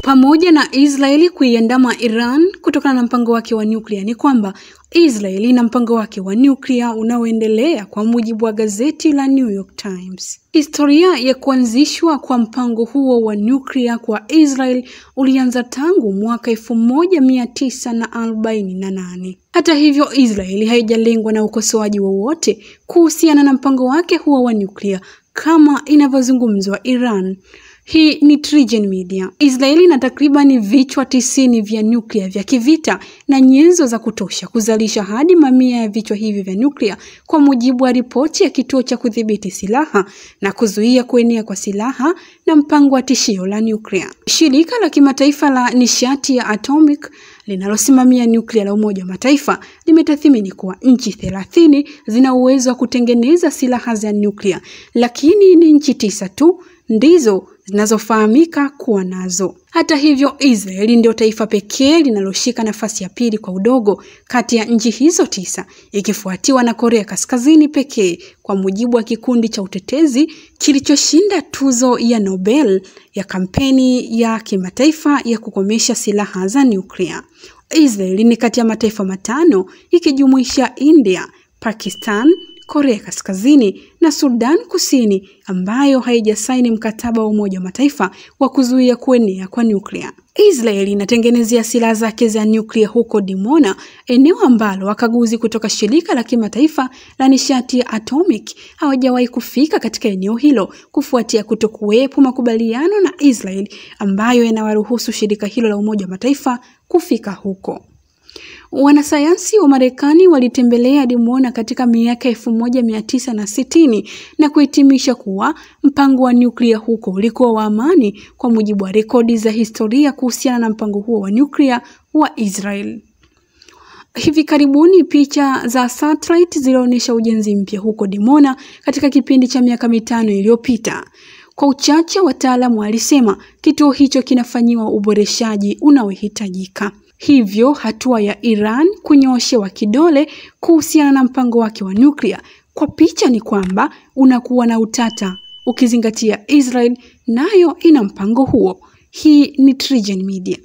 Pamoja na Israeli kuiandama Iran kutokana na mpango wake wa nyuklia, ni kwamba Israeli ina mpango wake wa nyuklia unaoendelea kwa mujibu wa gazeti la New York Times. Historia ya kuanzishwa kwa mpango huo wa nyuklia kwa Israel ulianza tangu mwaka 1948. Hata hivyo, Israeli haijalengwa na ukosoaji wowote kuhusiana na mpango wake huo wa nyuklia kama inavyozungumzwa Iran. Hii ni TriGen Media. Israeli ina takriban vichwa 90 vya nyuklia vya kivita na nyenzo za kutosha kuzalisha hadi mamia ya vichwa hivi vya nyuklia, kwa mujibu wa ripoti ya kituo cha kudhibiti silaha na kuzuia kuenea kwa silaha na mpango wa tishio la nyuklia. Shirika la kimataifa la nishati ya atomic linalosimamia nyuklia la Umoja wa Mataifa limetathmini kuwa nchi 30 zina uwezo wa kutengeneza silaha za nyuklia, lakini ni nchi 9 tu ndizo zinazofahamika kuwa nazo. Hata hivyo, Israeli ndio taifa pekee linaloshika nafasi ya pili kwa udogo kati ya nchi hizo 9, ikifuatiwa na Korea Kaskazini pekee, kwa mujibu wa kikundi cha utetezi kilichoshinda tuzo ya Nobel ya kampeni ya kimataifa ya kukomesha silaha za nyuklia. Israeli ni kati ya mataifa 5 ikijumuisha India, Pakistan, Korea Kaskazini na Sudan Kusini ambayo haijasaini mkataba wa Umoja wa Mataifa wa kuzuia kuenea kwa nyuklia. Israeli inatengenezea silaha zake za nyuklia huko Dimona, eneo ambalo wakaguzi kutoka shirika la kimataifa la nishati ya atomic hawajawahi kufika katika eneo hilo kufuatia kutokuwepo makubaliano na Israeli ambayo yanawaruhusu shirika hilo la Umoja wa Mataifa kufika huko. Wanasayansi wa Marekani walitembelea Dimona katika miaka 1960 na kuhitimisha kuwa mpango wa nyuklia huko ulikuwa wa amani, kwa mujibu wa rekodi za historia kuhusiana na mpango huo wa nyuklia wa Israel. Hivi karibuni picha za satellite zilionyesha ujenzi mpya huko Dimona katika kipindi cha miaka 5 iliyopita. Kwa uchache, wataalamu walisema kituo hicho kinafanyiwa uboreshaji unaohitajika. Hivyo hatua ya Iran kunyoshewa kidole kuhusiana na mpango wake wa nyuklia kwa picha ni kwamba unakuwa na utata, ukizingatia Israel nayo ina mpango huo. Hii ni TriGen Media.